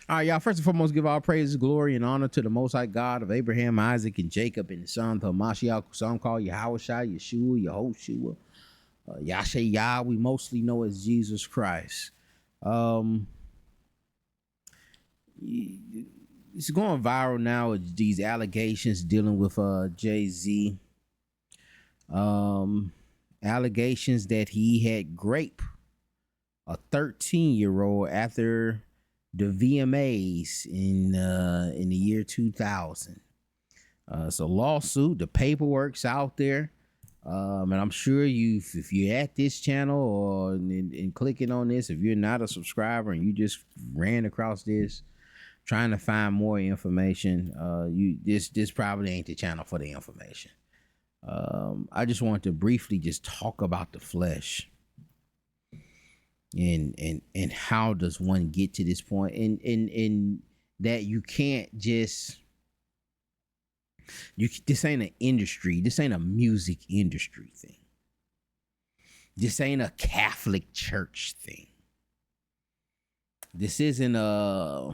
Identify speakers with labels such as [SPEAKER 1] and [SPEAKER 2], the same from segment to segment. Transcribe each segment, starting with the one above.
[SPEAKER 1] All right, y'all. First and foremost, give all praise, glory, and honor to the Most High God of Abraham, Isaac, and Jacob, and the son of Mashiach, some call Yahushua, Yeshua, Yehoshua, Yasha Yah. We mostly know as Jesus Christ. Um, it's going viral now. These allegations dealing with Jay-Z. Allegations that he had raped a 13-year-old after the VMAs in the year 2000. It's a lawsuit. The paperwork's out there, and I'm sure if you're at this channel or in clicking on this, if you're not a subscriber and you just ran across this trying to find more information, this probably ain't the channel for the information. I just want to briefly just talk about the flesh. And how does one get to this point, and that you can't just this ain't an industry, this ain't a music industry thing, this ain't a Catholic church thing, this isn't a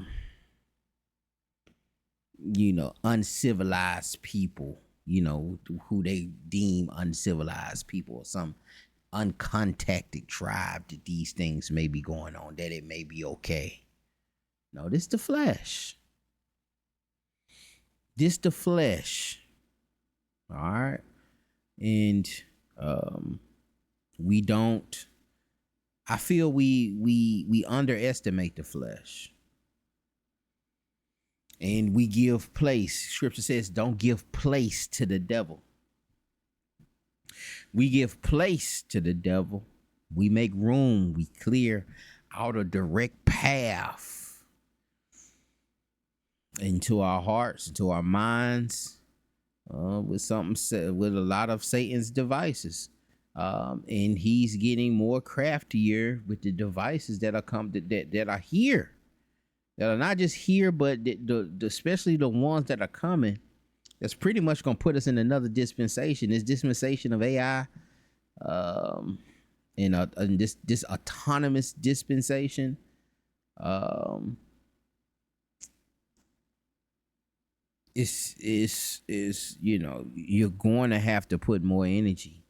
[SPEAKER 1] uncivilized people, who they deem uncivilized people, or some uncontacted tribe that these things may be going on, that it may be okay. No, this the flesh. This the flesh. All right. And we don't, I feel we underestimate the flesh. And we give place. Scripture says don't give place to the devil. We give place to the devil. We make room. We clear out a direct path into our hearts, into our minds, with with a lot of Satan's devices. And he's getting more craftier with the devices that are here, that are not just here, but especially the ones that are coming. That's pretty much going to put us in another dispensation. This dispensation of AI, and this autonomous dispensation. Is you're going to have to put more energy.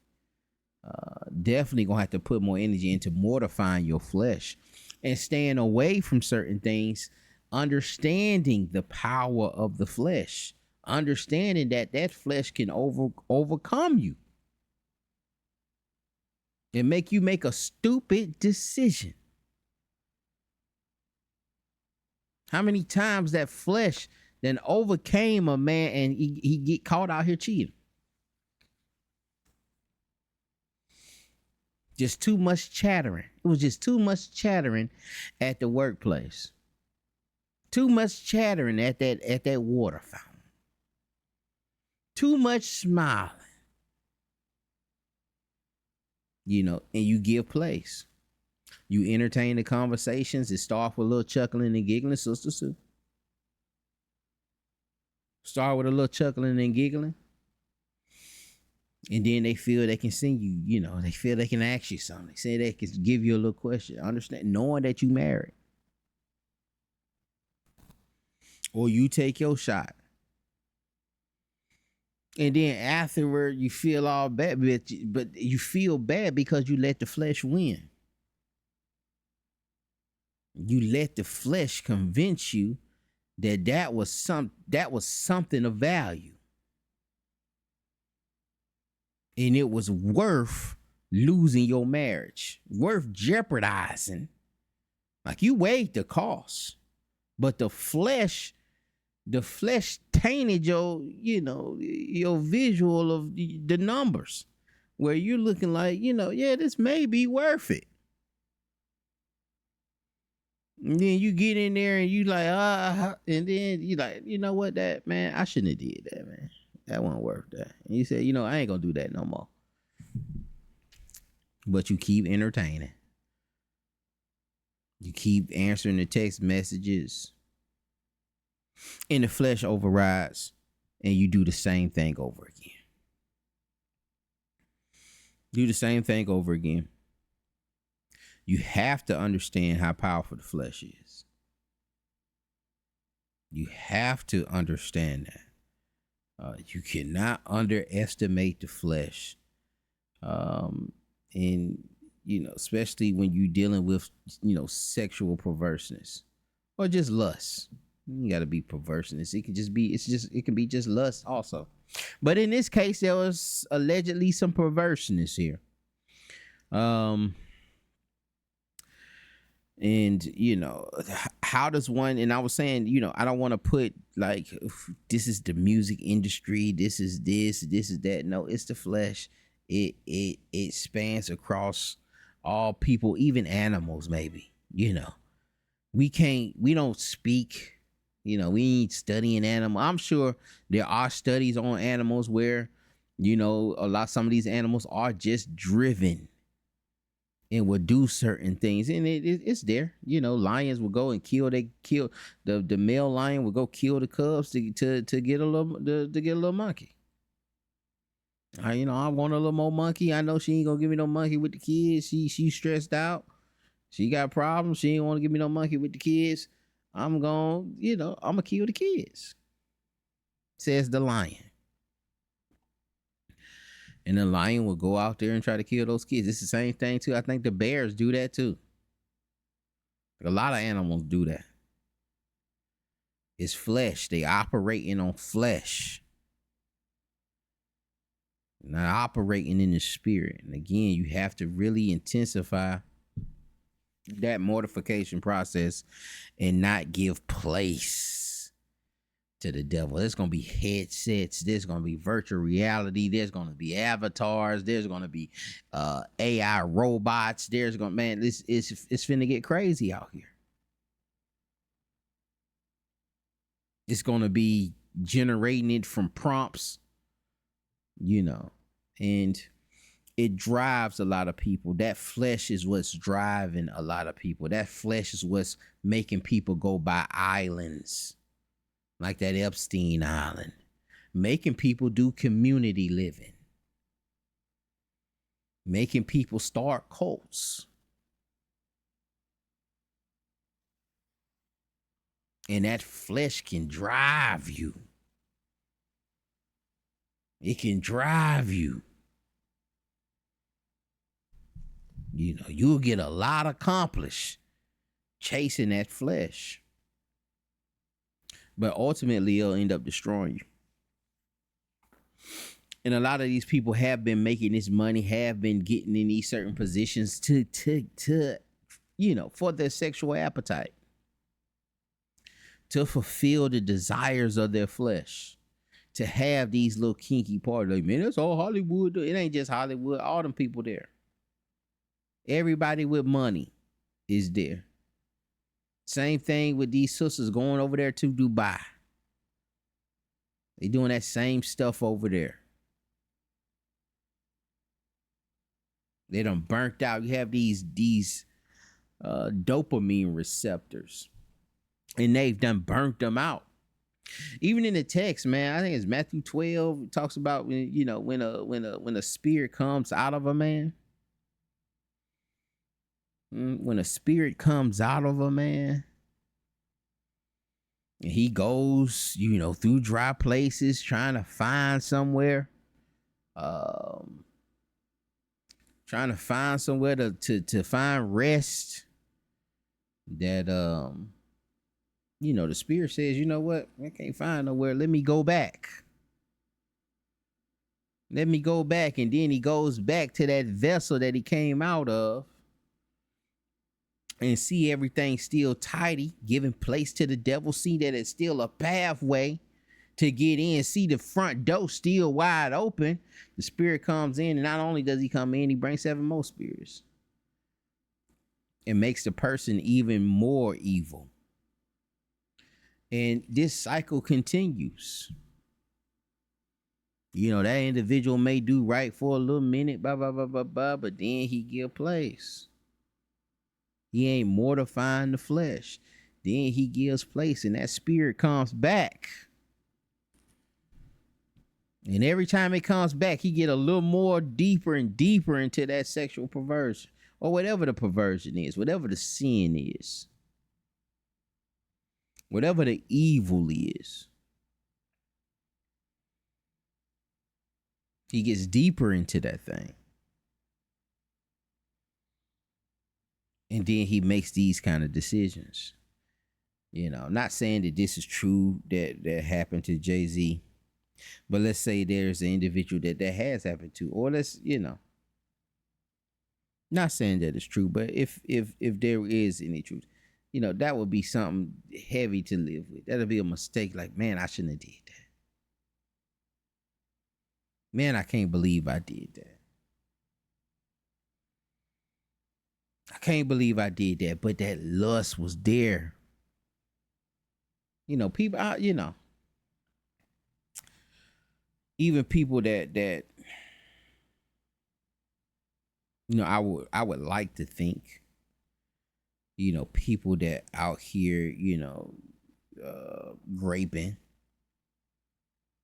[SPEAKER 1] Definitely going to have to put more energy into mortifying your flesh and staying away from certain things, understanding the power of the flesh. Understanding that flesh can overcome you and make you make a stupid decision. How many times that flesh then overcame a man and he get caught out here cheating? Just too much chattering. It was just too much chattering at the workplace. Too much chattering at that water fountain. Too much smiling, and you give place. You entertain the conversations. It starts with a little chuckling and giggling, Sister Sue. Start with a little chuckling and giggling. And then they feel they can sing you, they feel they can ask you something. They say they can give you a little question. Understand, knowing that you married. Or you take your shot. And then afterward, you feel all bad, but you feel bad because you let the flesh win. You let the flesh convince you that was something of value, and it was worth losing your marriage, worth jeopardizing. Like, you weighed the cost, but the flesh tainted your visual of the numbers, where you're looking like, this may be worth it. And then you get in there and you like, and then you like, what, that, man, I shouldn't have did that, man. That wasn't worth that. And you say, I ain't gonna do that no more. But you keep entertaining. You keep answering the text messages. And the flesh overrides, and you do the same thing over again. Do the same thing over again. You have to understand how powerful the flesh is. You have to understand that. You cannot underestimate the flesh. And especially when you're dealing with sexual perverseness or just lust. You got to be perverseness. It can just be. It can be just lust also. But in this case, there was allegedly some perverseness here. And how does one? And I was saying, I don't want to put like this is the music industry. This is this. This is that. No, it's the flesh. It spans across all people, even animals. Maybe we don't speak. We ain't studying animals. I'm sure there are studies on animals where some of these animals are just driven and will do certain things, and it's there. Lions will go and kill the male lion will go kill the cubs to get a little monkey. I want a little more monkey. I know she ain't gonna give me no monkey with the kids. She's stressed out. She got problems. She ain't want to give me no monkey with the kids. I'm gonna kill the kids, says the lion. And the lion will go out there and try to kill those kids. It's the same thing too. I think the bears do that too. A lot of animals do that. It's flesh. They operating on flesh, not operating in the spirit. And again, you have to really intensify that mortification process and not give place to the devil. There's going to be headsets. There's going to be virtual reality. There's going to be avatars. There's going to be AI robots. It's finna get crazy out here. It's going to be generating it from prompts, and it drives a lot of people. That flesh is what's driving a lot of people. That flesh is what's making people go by islands like that Epstein Island, making people do community living, making people start cults. And that flesh can drive you. It can drive you. You'll get a lot accomplished chasing that flesh. But ultimately, it'll end up destroying you. And a lot of these people have been making this money, have been getting in these certain positions to for their sexual appetite, to fulfill the desires of their flesh, to have these little kinky parties. Like, man, that's all Hollywood. It ain't just Hollywood. All them people there. Everybody with money is there. Same thing with these sisters going over there to Dubai. They doing that same stuff over there. They done burnt out. You have these dopamine receptors, and they've done burnt them out. Even in the text, man, I think it's Matthew 12. It talks about when a spirit comes out of a man. When a spirit comes out of a man, and he goes, through dry places trying to find somewhere, to find rest. That the spirit says, you know what? I can't find nowhere. Let me go back. And then he goes back to that vessel that he came out of, and see everything still tidy, giving place to the devil. See that it's still a pathway to get in. See the front door still wide open. The spirit comes in, and not only does he come in, he brings 7 more spirits. It makes the person even more evil. And this cycle continues. That individual may do right for a little minute, blah, blah, blah, blah, blah, but then he give place. He ain't mortifying the flesh. Then he gives place, and that spirit comes back. And every time it comes back, he get a little more deeper and deeper into that sexual perversion, or whatever the perversion is, whatever the sin is. whatever the evil is, he gets deeper into that thing. And then he makes these kind of decisions. You know, not saying that this is true that happened to Jay-Z, but let's say there's an individual that has happened to, or let's, not saying that it's true, but if there is any truth, that would be something heavy to live with. That'll be a mistake. Like, man, I shouldn't have did that. Man, I can't believe I did that. I can't believe I did that, but that lust was there. People, even people that I would like to think, people that out here, graping,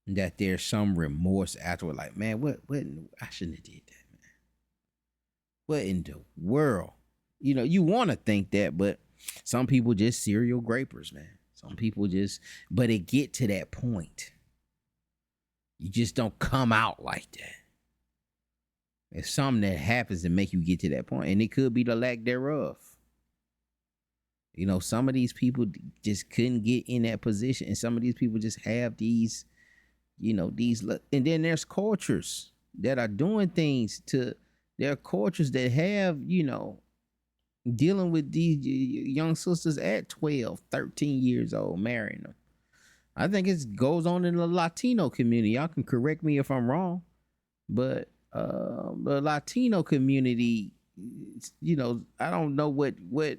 [SPEAKER 1] that there's some remorse afterward. Like, man, what I shouldn't have did that, man. What in the world? You want to think that, but some people just serial grapers, man. Some people just, but it get to that point. You just don't come out like that. It's something that happens to make you get to that point, and it could be the lack thereof. Some of these people just couldn't get in that position, and some of these people just have these, and then there's cultures that are doing things to their cultures that have, dealing with these young sisters at 12, 13 years old, marrying them. I think it goes on in the Latino community. Y'all can correct me if I'm wrong, but the Latino community, I don't know what the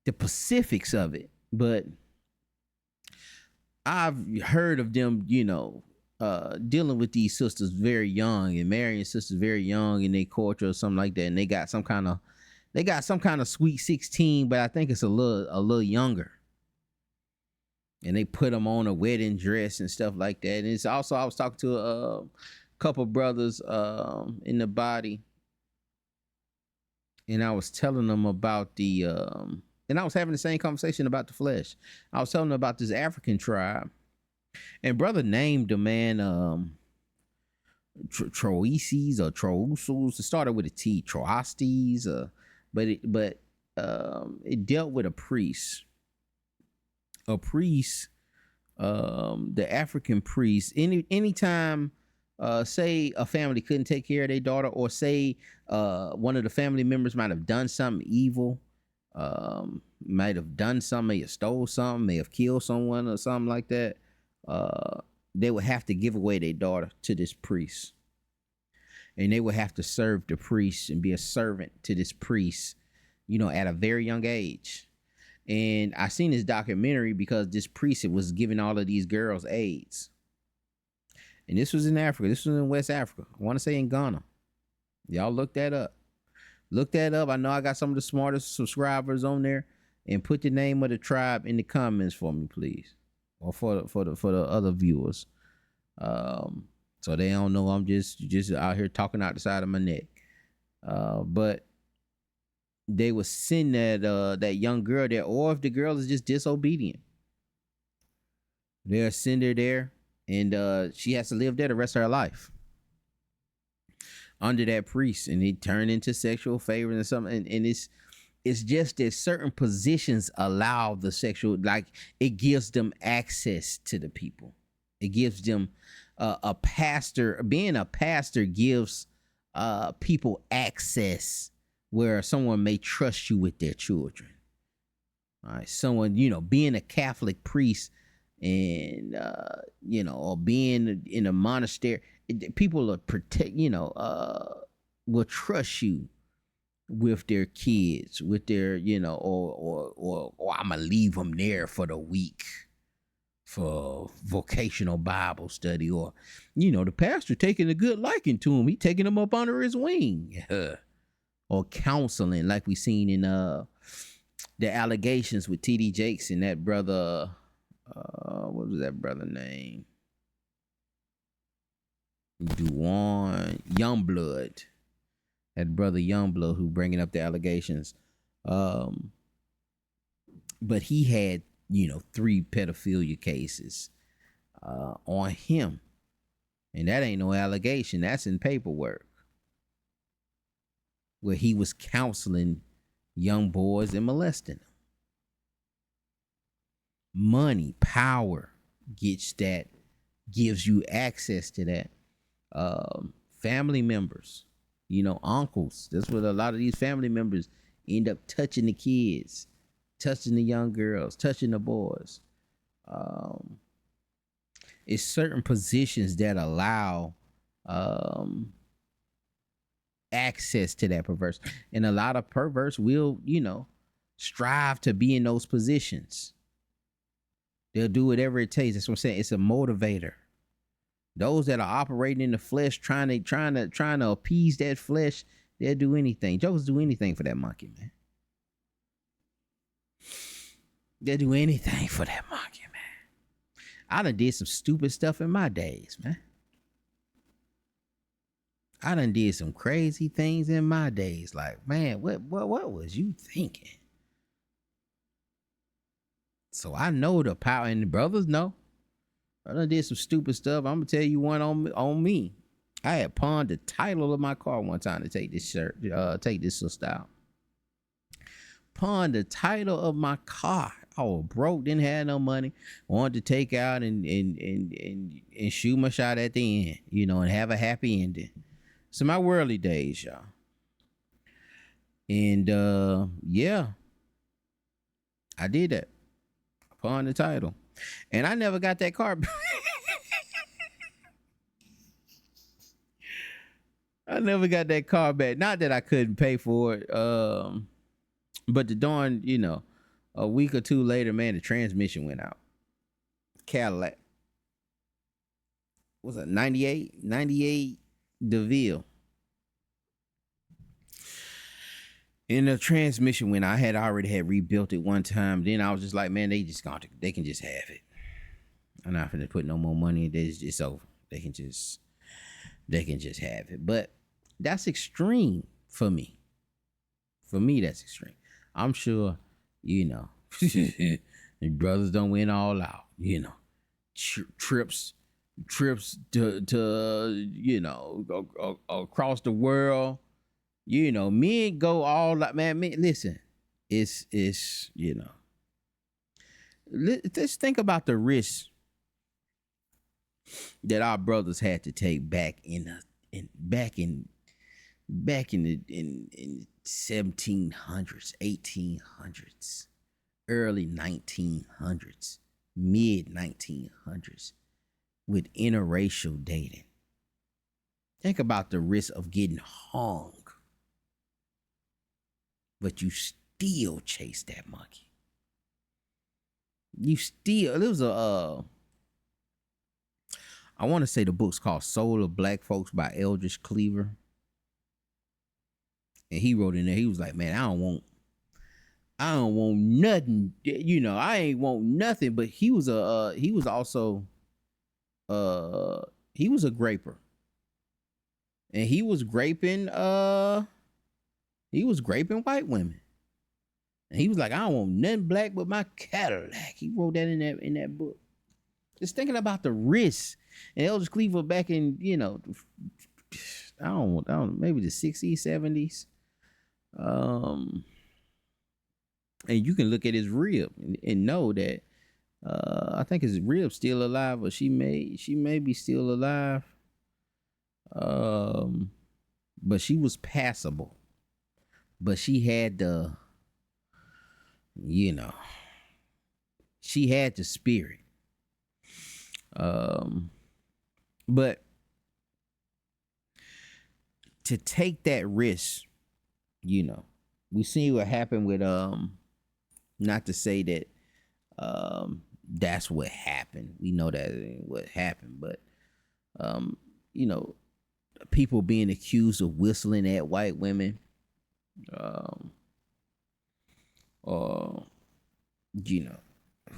[SPEAKER 1] specifics of it, but I've heard of them, dealing with these sisters very young and marrying sisters very young in their culture or something like that, and they got some kind of sweet 16, but I think it's a little younger. And they put them on a wedding dress and stuff like that. And it's also, I was talking to a couple brothers in the body, and I was telling them about and I was having the same conversation about the flesh. I was telling them about this African tribe, and brother named the man Troeses or Trousus. It started with a T, Troastes, but it dealt with a priest. The African priest, anytime say a family couldn't take care of their daughter, or say one of the family members might have done something evil, may have stole something, may have killed someone or something like that, they would have to give away their daughter to this priest, and they would have to serve the priest and be a servant to this priest, at a very young age. And I seen this documentary because this priest was giving all of these girls AIDS. And this was in Africa. This was in West Africa. I want to say in Ghana. Y'all look that up. Look that up. I know I got some of the smartest subscribers on there. And put the name of the tribe in the comments for me, please. Or for the other viewers. So they don't know I'm just out here talking out the side of my neck. But they would send that young girl there, or if the girl is just disobedient, they'll send her there, and she has to live there the rest of her life under that priest, and it turned into sexual favors and something. And it's just that certain positions allow the sexual, like, it gives them access to the people. It gives them a pastor. Being a pastor gives people access where someone may trust you with their children. All right, someone, being a Catholic priest and, or being in a monastery, people are will trust you with their kids, with their, or I'm gonna leave them there for the week for vocational Bible study, or, the pastor taking a good liking to him. He taking them up under his wing. Or counseling, like we seen in the allegations with TD Jakes and that brother, what was that brother name? Duane Youngblood. That brother Youngblood who bringing up the allegations. But he had 3 pedophilia cases on him. And that ain't no allegation. That's in paperwork. Where he was counseling young boys and molesting them. Money, power gives you access to that. Family members, uncles. That's what a lot of these family members end up touching the kids, touching the young girls, touching the boys. It's certain positions that allow access to that perverse. And a lot of perverts will, strive to be in those positions. They'll do whatever it takes. That's what I'm saying. It's a motivator. Those that are operating in the flesh, trying to appease that flesh, they'll do anything. Jokers do anything for that monkey, man. They'll do anything for that monkey, man. I done did some stupid stuff in my days, man. I done did some crazy things in my days. Like, man, what was you thinking? So I know the power, and the brothers know. I done did some stupid stuff. I'm gonna tell you one on me. I had pawned the title of my car one time to take this sister out. Pawned the title of my car. I was broke, didn't have no money. Wanted to take out and shoot my shot at the end, and have a happy ending. So my worldly days, y'all. And yeah, I did that. Pawned the title. And I never got that car back. I never got that car back. Not that I couldn't pay for it. But the darn, a week or two later, man, the transmission went out. Cadillac. Was it 98 DeVille. And the transmission went, I had already rebuilt it one time. Then I was just like, man, they can just have it. I'm not finna put no more money in it. It's over. They can just have it. But that's extreme for me. For me, that's extreme. I'm sure, the brothers don't win all out. Trips to across the world. Men go all out, man. Listen, it's let's think about the risks that our brothers had to take back in the 1700s, 1800s, early 1900s, mid 1900s with interracial dating. Think about the risk of getting hung. But you still chase that monkey. I want to say the book's called Soul of Black Folks by Eldridge Cleaver. And he wrote in there, he was like, man, I don't want nothing. I ain't want nothing. But he was also a graper. And he was graping white women. And he was like, I don't want nothing black but my Cadillac. He wrote that in that book. Just thinking about the risks. And Eldridge Cleaver back in, I don't know, maybe the 60s, 70s. And you can look at his rib and know that I think his rib's still alive, or she may be still alive. But she was passable. But she had she had the spirit. But to take that risk, we see what happened with not to say that that's what happened. We know that ain't what happened, but people being accused of whistling at white women.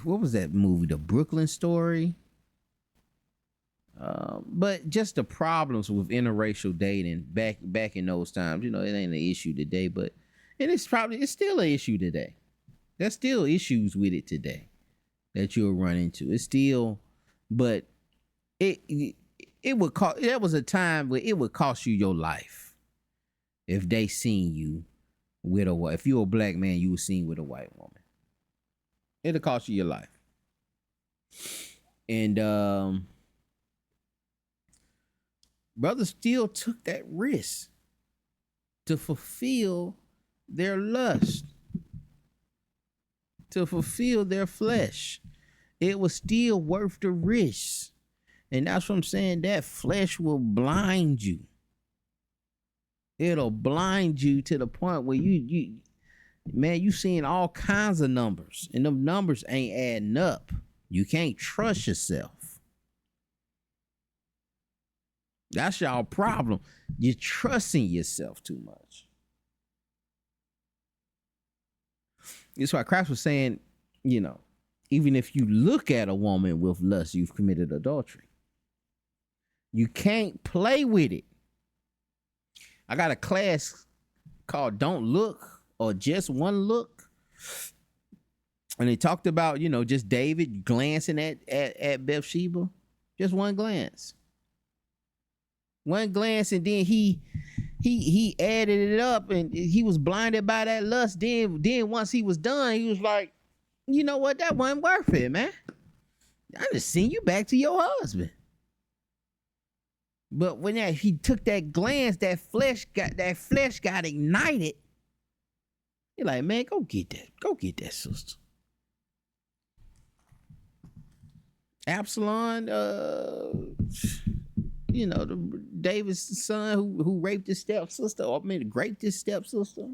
[SPEAKER 1] What was that movie? The Brooklyn Story. But just the problems with interracial dating back in those times, it ain't an issue today, but it's still an issue today. There's still issues with it today. that you'll run into. It's still, but it it would cost. That was a time where it would cost you your life if they seen you with a white. If you're a black man, you were seen with a white woman. It'll cost you your life. And brothers still took that risk to fulfill their lust, to fulfill their flesh. It was still worth the risk. And that's what I'm saying. That flesh will blind you. It'll blind you to the point where you seeing all kinds of numbers, and them numbers ain't adding up. You can't trust yourself. That's y'all problem. You're trusting yourself too much. That's why Christ was saying, even if you look at a woman with lust, you've committed adultery. You can't play with it. I got a class called Don't Look, or Just One Look. And they talked about, just David glancing at Bathsheba. Just one glance. One glance, and then he added it up, and he was blinded by that lust. Then once he was done, he was like, you know what? That wasn't worth it, man. I just send you back to your husband. But when he took that glance, that flesh got ignited. You're like, man, go get that sister. Absalom, David's son who raped his stepsister, raped his stepsister.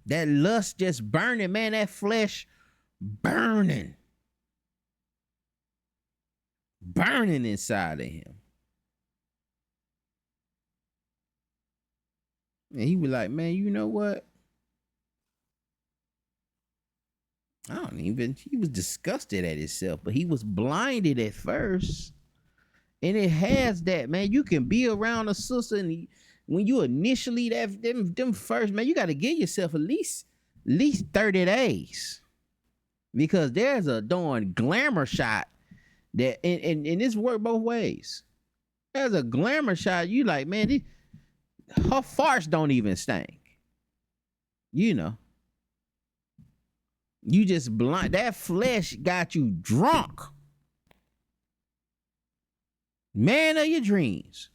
[SPEAKER 1] That lust just burning, man, that flesh burning inside of him. And he was like, man, you know what? He was disgusted at himself, but he was blinded at first. And it has that, man. You can be around a sister, and when you initially them first, man, you got to give yourself at least 30 days. Because there's a darn glamour shot that, and this work both ways. There's a glamour shot, you like, man, her farts don't even stink. You just blind. That flesh got you drunk. Man of your dreams.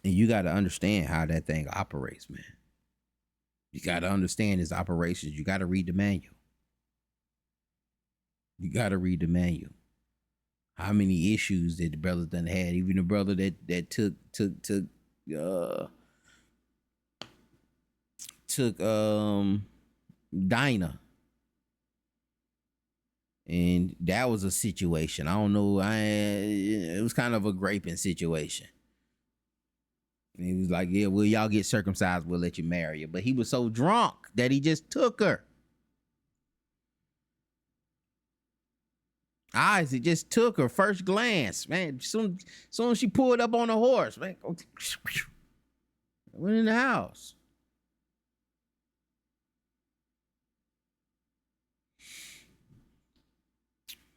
[SPEAKER 1] And you got to understand how that thing operates, man. You got to understand its operations. You got to read the manual. How many issues that the brother done had? Even the brother that took Dinah. And that was a situation. I don't know. It was kind of a graping situation. And he was like, yeah, well, y'all get circumcised, we'll let you marry her. But he was so drunk that he just took her. Isaac just took her first glance, man. Soon as she pulled up on the horse, man, went in the house.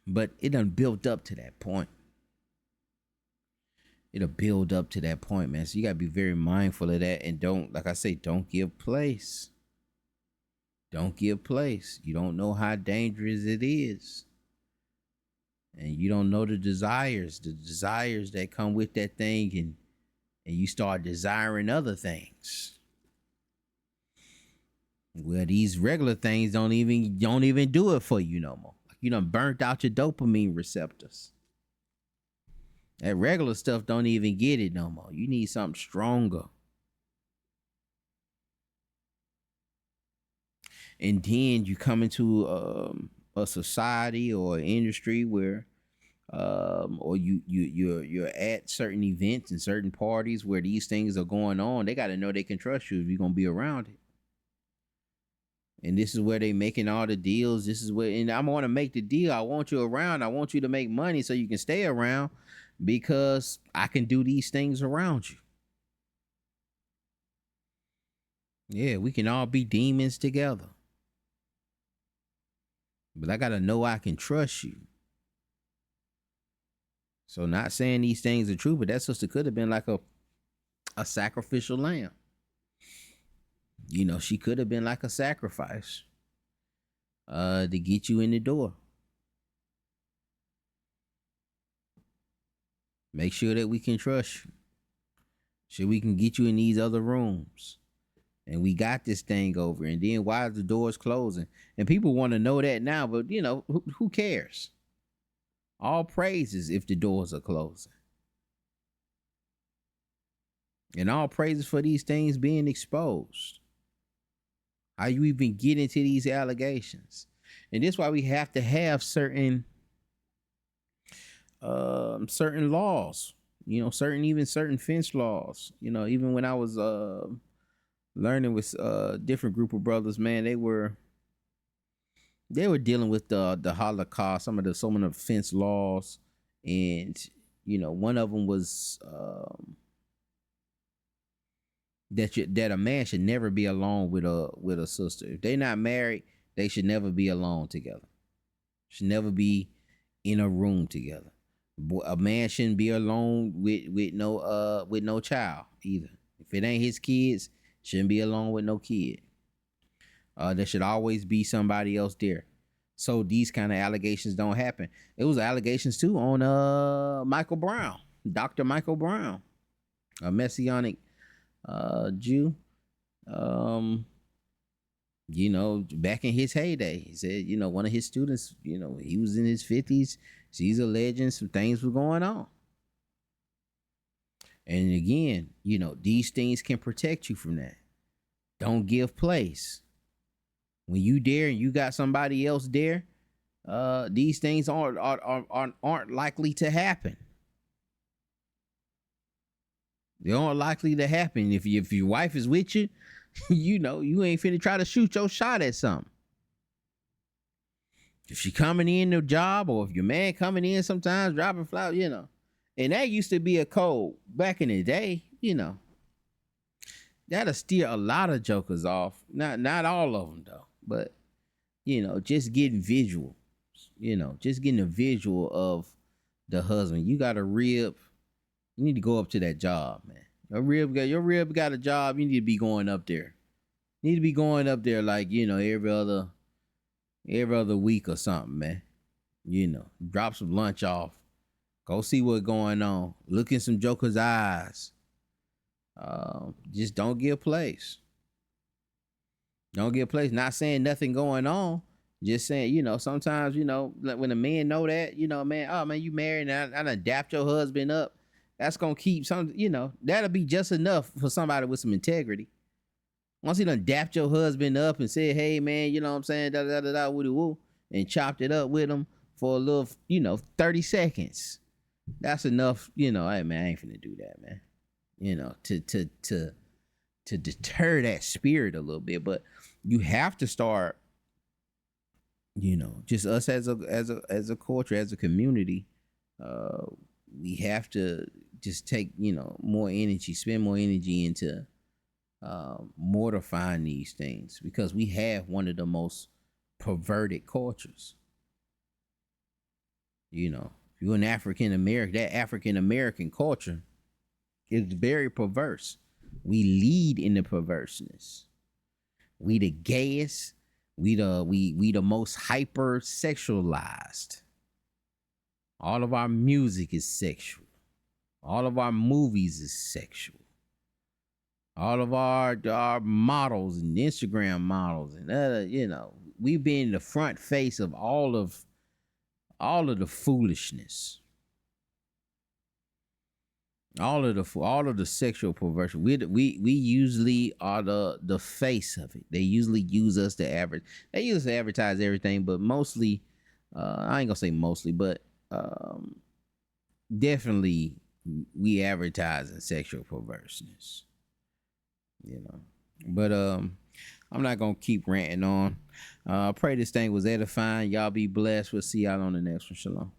[SPEAKER 1] But it done built up to that point. It'll build up to that point, man. So you gotta be very mindful of that, and don't give place. Don't give place. You don't know how dangerous it is. And you don't know the desires that come with that thing, and you start desiring other things. Well, these regular things don't even do it for you no more. You done burnt out your dopamine receptors. That regular stuff don't even get it no more. You need something stronger. And then you come into a society or an industry where or you're at certain events and certain parties where these things are going on. They got to know they can trust you if you're gonna be around it. And this is where they making all the deals. This is where, and I want to make the deal. I want you around. I want you to make money so you can stay around, because I can do these things around you. Yeah, we can all be demons together. But I gotta know I can trust you. So not saying these things are true, but that sister could have been like a sacrificial lamb. You know, she could have been like a sacrifice to get you in the door. Make sure that we can trust you. Sure we can get you in these other rooms. And we got this thing over. And then why are the doors closing? And people want to know that now, but you know, who cares? All praises if the doors are closing. And all praises for these things being exposed. How you even get into these allegations? And this is why we have to have certain laws. You know, certain fence laws. You know, even when I was learning with a different group of brothers, man, they were dealing with the Holocaust, some of the fence laws, and you know, one of them was that a man should never be alone with a sister. If they're not married, they should never be alone together. Should never be in a room together. A man shouldn't be alone with no child either. If it ain't his kids, shouldn't be alone with no kid. There should always be somebody else there, so these kind of allegations don't happen. It was allegations too on Michael Brown, Dr. Michael Brown, a messianic Jew. You know, back in his heyday, he said, you know, one of his students, you know, he was in his 50s. He's alleging some things were going on. And again, you know, these things can protect you from that. Don't give place. When you there and you got somebody else there, these things aren't likely to happen. They aren't likely to happen. If your wife is with you, you know, you ain't finna try to shoot your shot at something. If she coming in the job, or if your man coming in sometimes dropping flowers, you know. And that used to be a code back in the day, you know. That'll steer a lot of jokers off. Not all of them though, but you know, just getting visual. You know, just getting a visual of the husband. You got a rib. You need to go up to that job, man. Your rib got a job. You need to be going up there. You need to be going up there like, you know, every other week or something, man. You know, drop some lunch off. Go see what's going on. Look in some jokers' eyes. Just don't give place. Don't give place. Not saying nothing going on. Just saying, you know, sometimes, you know, like when a man know that, you know, man, oh man, you married and I done dapped your husband up. That's gonna keep some, you know, that'll be just enough for somebody with some integrity. Once he done dapped your husband up and said, hey man, you know what I'm saying, da da da da woody woo, and chopped it up with him for a little, you know, 30 seconds. That's enough, you know, hey man, I ain't finna do that, man. You know, to deter that spirit a little bit. But you have to start, you know, just us as a culture, as a community, we have to just take, you know, more energy, spend more energy into mortifying these things, because we have one of the most perverted cultures. You know, if you're an African American, that African American culture is very perverse. We lead in the perverseness. We the gayest. We the most hyper sexualized. All of our music is sexual. All of our movies is sexual. All of our models and Instagram models and you know, we've been the front face of all of the foolishness. All of the sexual perversion. We usually are the face of it. They usually use us to advertise. They use us to advertise everything, but mostly, I ain't gonna say mostly, but definitely we advertise in sexual perverseness. You know, but I'm not gonna keep ranting on. Pray this thing was edifying. Y'all be blessed. We'll see y'all on the next one. Shalom.